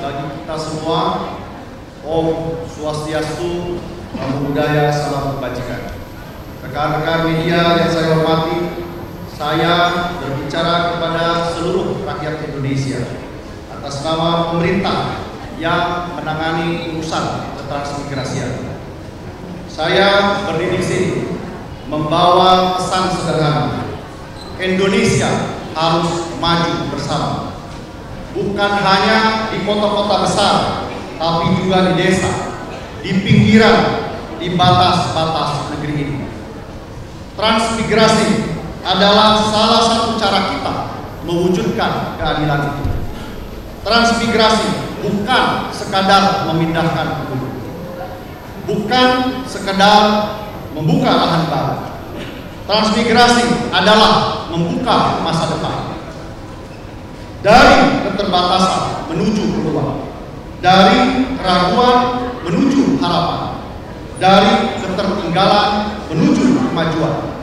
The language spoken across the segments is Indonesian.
bagi kita semua. Om Swastiastu, Namo Buddhaya, Salam Kebajikan. Rekan-rekan media yang saya hormati, saya berbicara kepada seluruh rakyat Indonesia atas nama pemerintah yang menangani urusan ketransmigrasian. Saya berdiri di sini membawa pesan sederhana. Indonesia harus maju bersama. Bukan hanya di kota-kota besar, tapi juga di desa, di pinggiran, di batas-batas negeri ini. Transmigrasi adalah salah satu cara kita mewujudkan keadilan itu. Transmigrasi bukan sekadar memindahkan penduduk, bukan sekadar membuka lahan baru. Transmigrasi adalah membuka masa depan. Dari keterbatasan menuju peluang, dari keraguan menuju harapan, dari ketertinggalan menuju kemajuan.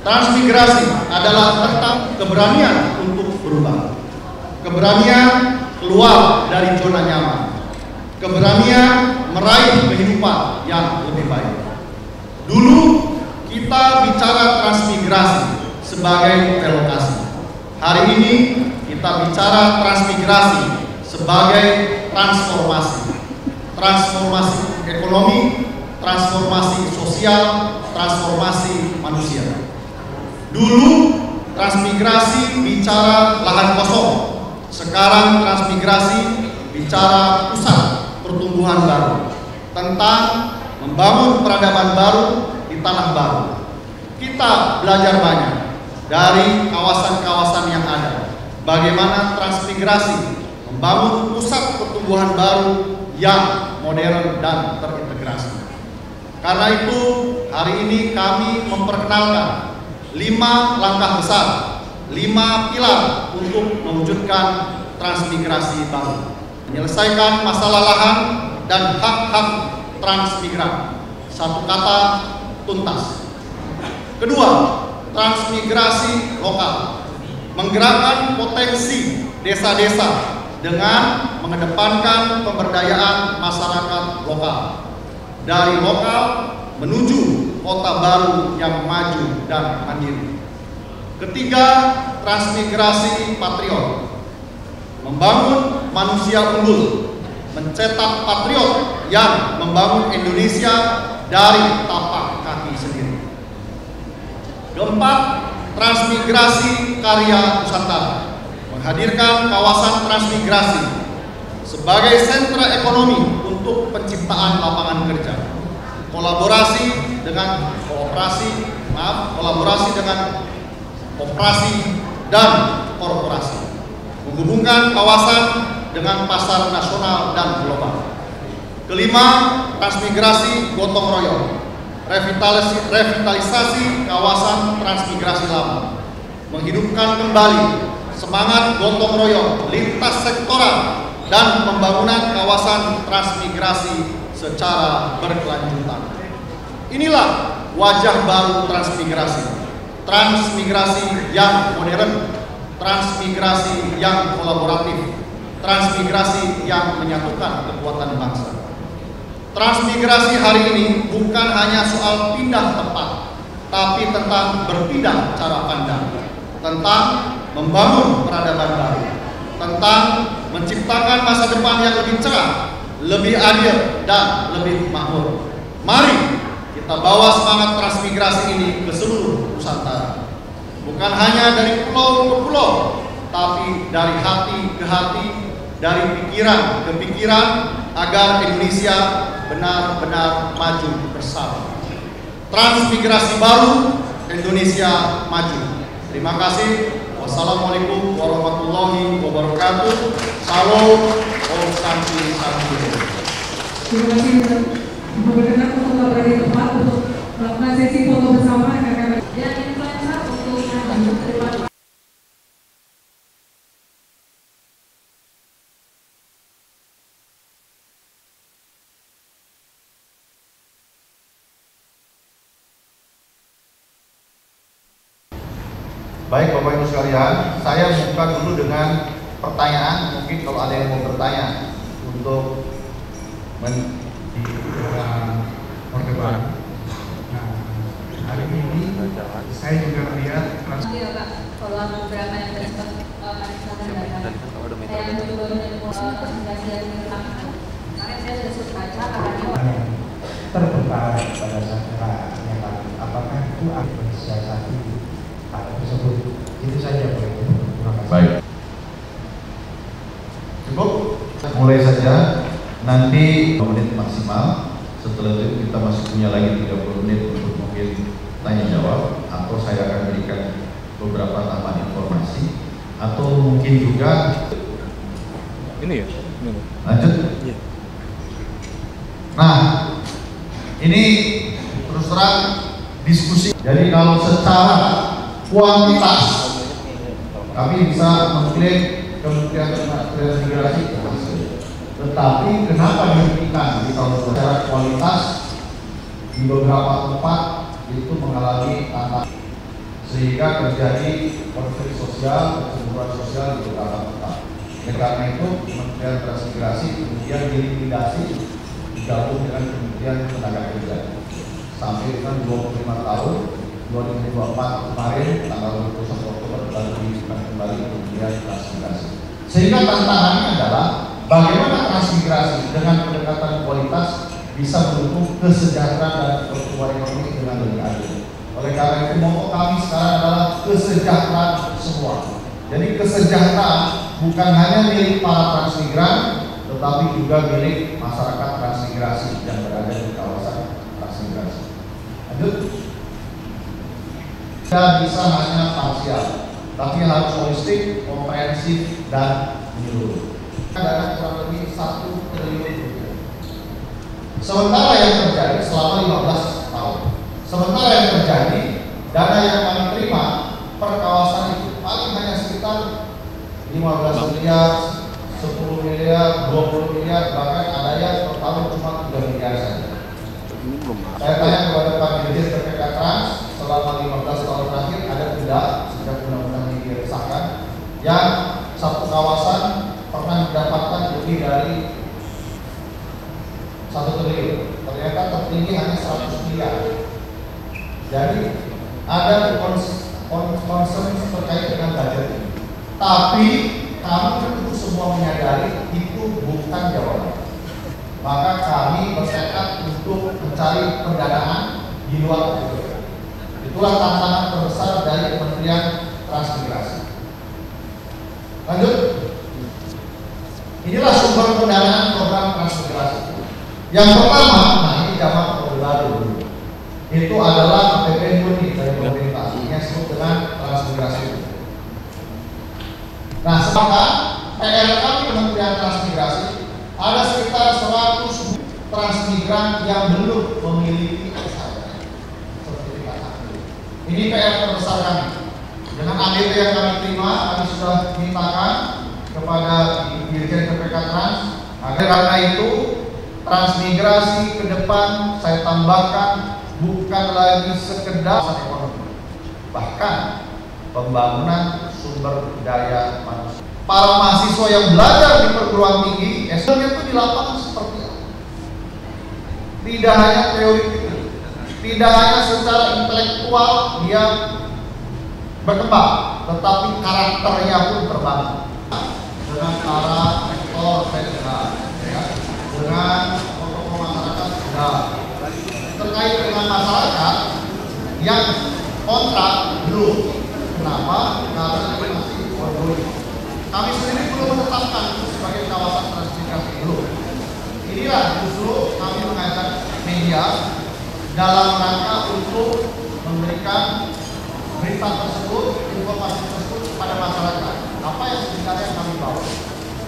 Transmigrasi adalah tentang keberanian untuk berubah, keberanian keluar dari zona nyaman, keberanian meraih kehidupan yang lebih baik. Dulu kita bicara transmigrasi sebagai relokasi. Hari ini kita bicara transmigrasi sebagai transformasi. Transformasi ekonomi, transformasi sosial, transformasi manusia. Dulu transmigrasi bicara lahan kosong, sekarang transmigrasi bicara pusat pertumbuhan baru, tentang membangun peradaban baru di tanah baru. Kita belajar banyak dari kawasan-kawasan yang ada, bagaimana transmigrasi membangun pusat pertumbuhan baru yang modern dan terintegrasi. Karena itu, hari ini kami memperkenalkan 5 langkah besar, 5 pilar untuk mewujudkan transmigrasi baru. Menyelesaikan masalah lahan dan hak-hak transmigran. Satu kata, tuntas. Kedua, transmigrasi lokal. Menggerakkan potensi desa-desa dengan mengedepankan pemberdayaan masyarakat lokal. Dari lokal menuju kota baru yang maju dan mandiri. Ketiga, transmigrasi patriot. Membangun manusia unggul, mencetak patriot yang membangun Indonesia dari tapak kaki sendiri. Keempat, transmigrasi karya Nusantara. Menghadirkan kawasan transmigrasi sebagai sentra ekonomi untuk penciptaan lapangan kerja. Kolaborasi dengan operasi dan korporasi. Menghubungkan kawasan dengan pasar nasional dan global. Kelima, transmigrasi gotong royong. Revitalisasi kawasan transmigrasi lama. Menghidupkan kembali semangat gotong royong lintas sektoral dan pembangunan kawasan transmigrasi secara berkelanjutan. Inilah wajah baru transmigrasi. Transmigrasi yang modern, transmigrasi yang kolaboratif, transmigrasi yang menyatukan kekuatan bangsa. Transmigrasi hari ini bukan hanya soal pindah tempat, tapi tentang berpindah cara pandang, tentang membangun peradaban baru, tentang menciptakan masa depan yang lebih cerah, lebih adil, dan lebih makmur. Mari kita bawa semangat transmigrasi ini ke seluruh Nusantara. Bukan hanya dari pulau ke pulau, tapi dari hati ke hati, dari pikiran ke pikiran, agar Indonesia benar-benar maju bersama. Transmigrasi baru, Indonesia maju. Terima kasih. Wassalamualaikum warahmatullahi wabarakatuh. Salam, Om Santi Santi. Terima kasih. Berkenan untuk berada di tempat untuk melakukan sesi foto bersama rekan-rekan dan influencer untuk maju ke depan. Baik Bapak Ibu sekalian, saya buka dulu dengan pertanyaan. Mungkin kalau ada yang mau bertanya untuk Orde Baru. Nah, hari ini saya juga melihat Iya Pak, kalau beberapa yang sudah sempat saya mencoba presentasi yang dilakukan, karena saya sudah baca katanya tertarik pada saat apakah itu akan mensiasati hal tersebut. Itu saja Pak. Terima kasih. Baik. Cukup. Mulai saja. Nanti 2 menit maksimal. Setelah itu kita masih punya lagi 30 menit untuk mungkin tanya jawab, atau saya akan berikan beberapa tambahan informasi, atau mungkin juga ini ya. Ini. Lanjut. Iya. Nah, ini terus terang diskusi. Jadi kalau secara kuantitas kami bisa mengklaim Kementerian Transmigrasi, tetapi kenapa dihentikan di tahun secara kualitas di beberapa tempat itu mengalami tantangan sehingga terjadi konflik sosial, kecemburuan sosial di beberapa tempat. Oleh karena itu Kementerian Transmigrasi kemudian dilikuidasi digabung dengan Kementerian Tenaga Kerja sampai dengan 25 tahun 2024 kemarin tanggal 21 Oktober baru dibuka kembali Kementerian Transmigrasi. Sehingga tantangannya adalah bagaimana transmigrasi dengan pendekatan kualitas bisa mendukung kesejahteraan dan pertumbuhan ekonomi dengan lebih adil. Oleh karena itu motto kami sekarang adalah kesejahteraan semua. Jadi kesejahteraan bukan hanya milik para transmigran, tetapi juga milik masyarakat transmigrasi yang berada di kawasan transmigrasi. Lanjut. Tidak bisa hanya parsial, tapi harus holistik, komprehensif, dan menyeluruh. Dana kurang lebih 1 triliun rupiah. Sementara yang terjadi selama 15 tahun. Sementara yang terjadi, dana yang kami terima per kawasan itu paling hanya sekitar 15 miliar, 10 miliar, 20 miliar, bahkan ada yang per tahun cuma 3 miliar saja. Saya tanya kepada Pak Dirjen PPK Trans selama 15 tahun terakhir ada tidak sejak undang-undang ini disahkan yang satu kawasan pernah mendapatkan lebih dari 1 triliun. Ternyata tertinggi hanya 100 miliar. Jadi ada concern terkait dengan budget ini. Tapi kami tentu semua menyadari itu bukan jawaban. Maka kami bertekad untuk mencari pendanaan di luar itu. Itulah tantangan terbesar dari Kementerian Transmigrasi. Lanjut. Inilah sumber pendanaan program transmigrasi. Yang pertama, nah ini zaman Orde Baru dulu. Itu adalah APBN murni dari pemerintah, yang disebut dengan transmigrasi. Nah, sekarang PR kami Kementerian Transmigrasi ada sekitar 100 transmigran yang belum memiliki sertifikat aktif. Ini PR terbesar kami. Dengan ADP yang kami terima, kami sudah mintakan kepada Dirjen PPK Trans. Karena itu transmigrasi ke depan saya tambahkan bukan lagi sekedar ekonomi, bahkan pembangunan sumber daya manusia. Para mahasiswa yang belajar di perguruan tinggi, S1-nya itu di lapangan seperti apa? Tidak hanya teori, tidak hanya secara intelektual dia berkembang, tetapi karakternya pun terbangun. Dengan para rektor saya ya, dengan tokoh masyarakat sudah terkait dengan masyarakat yang kontrak belum. Kenapa? Karena ini masih ongoing. Kami sendiri belum menetapkan itu sebagai kawasan transmigrasi belum. Inilah justru kami mengajak media dalam rangka untuk memberikan berita tersebut, informasi tersebut kepada masyarakat. Apa yang sebenarnya kami bawa?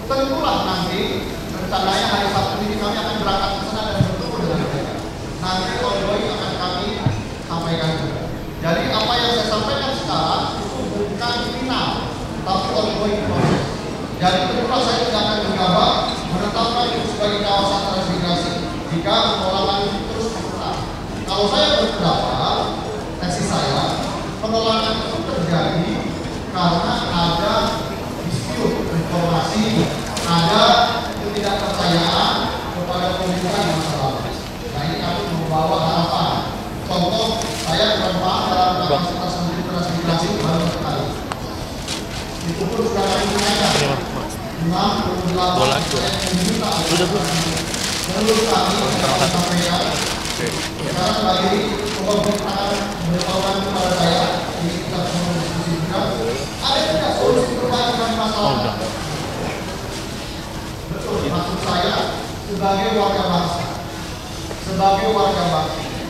Tentulah nanti rencananya hari Sabtu ini kami akan berangkat ke sana dan bertemu dengan mereka. Nanti ongoing akan kami sampaikan juga. Jadi apa yang saya sampaikan sekarang itu bukan final, tapi ongoing proses. Jadi tentulah saya tidak akan gegabah menetapkan itu sebagai kawasan transmigrasi jika pengelolaan itu terus berputar. Kalau saya berpendapat, tesis saya, pengelolaan itu terjadi karena ada dispute informasi, ada ketidakpercayaan kapasitas menteri transmigrasi baru sekali. Itu pun sudah kami naikkan 68% meminta menurut kami akan sampaikan. Sekarang lagi pemerintahan beritahukan kepada saya ini kita semua diskusikan ada tidak solusi perbaikan masalah. Betul, maksud saya sebagai warga bangsa,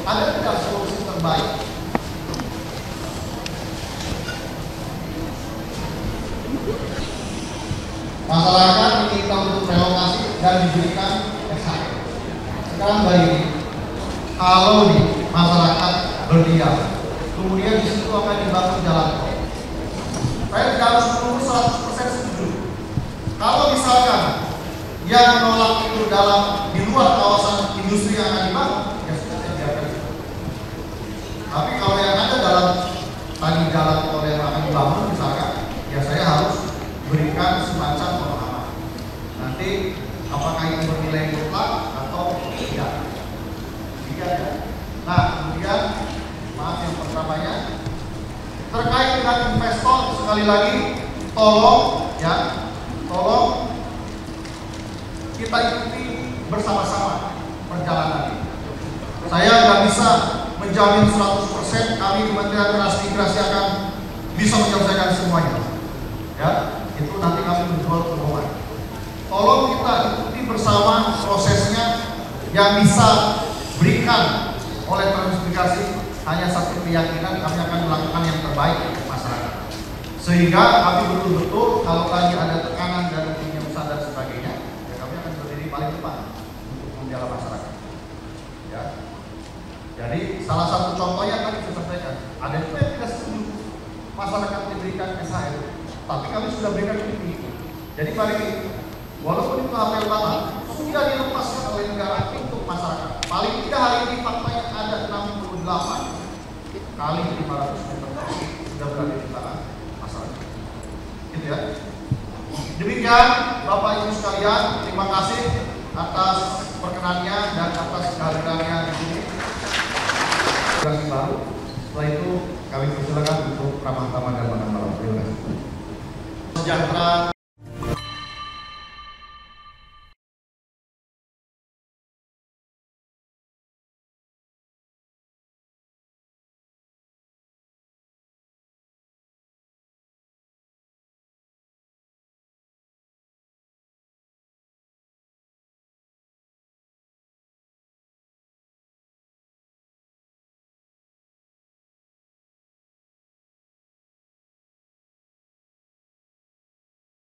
ada tidak solusi terbaik? Masyarakat diminta untuk relokasi dan diberikan SHM. Sekarang baik, kalau di masyarakat berdiam, kemudian di situ akan dibangun jalan tol. Saya tidak harus menunggu 100% setuju. Kalau misalkan yang menolak itu di luar kawasan industri yang akan dibangun, ya sudah saya biarkan. Tapi kalau yang ada dalam tadi jalan tol yang akan dibangun misalkan, ya saya harus berikan semacam pemahaman. Nanti apakah itu bernilai mutlak atau tidak? Nah, kemudian maaf yang pertamanya terkait dengan investor, sekali lagi tolong kita ikuti bersama-sama perjalanan ini. Saya nggak bisa menjamin 100% kami Kementerian Transmigrasi akan bisa menyelesaikan semuanya. Ya, itu nanti kami menjual kebohongan. Tolong kita ikuti bersama prosesnya yang bisa berikan oleh transmigrasi hanya satu keyakinan kami akan melakukan yang terbaik untuk masyarakat. Sehingga kami betul-betul kalau tadi ada tekanan dari dunia usaha dan sebagainya, ya kami akan berdiri paling depan untuk membela masyarakat. Ya. Jadi salah satu contohnya tadi saya sampaikan, ada juga yang tidak setuju masyarakat diberikan SHM, tapi kami sudah berikan ini. Jadi mari walaupun itu apel banget, sudah dilepaskan oleh negara untuk masyarakat. Paling tidak hari ini faktanya ada 68 kali 500 meter sudah berada di tangan masyarakat. Gitu ya. Demikian Bapak Ibu sekalian, terima kasih atas perkenannya dan atas kehadirannya di sini. Terima kasih baru. Setelah itu kami persilakan untuk ramah tamah dan makan malam. Terima kasih. Sejahtera.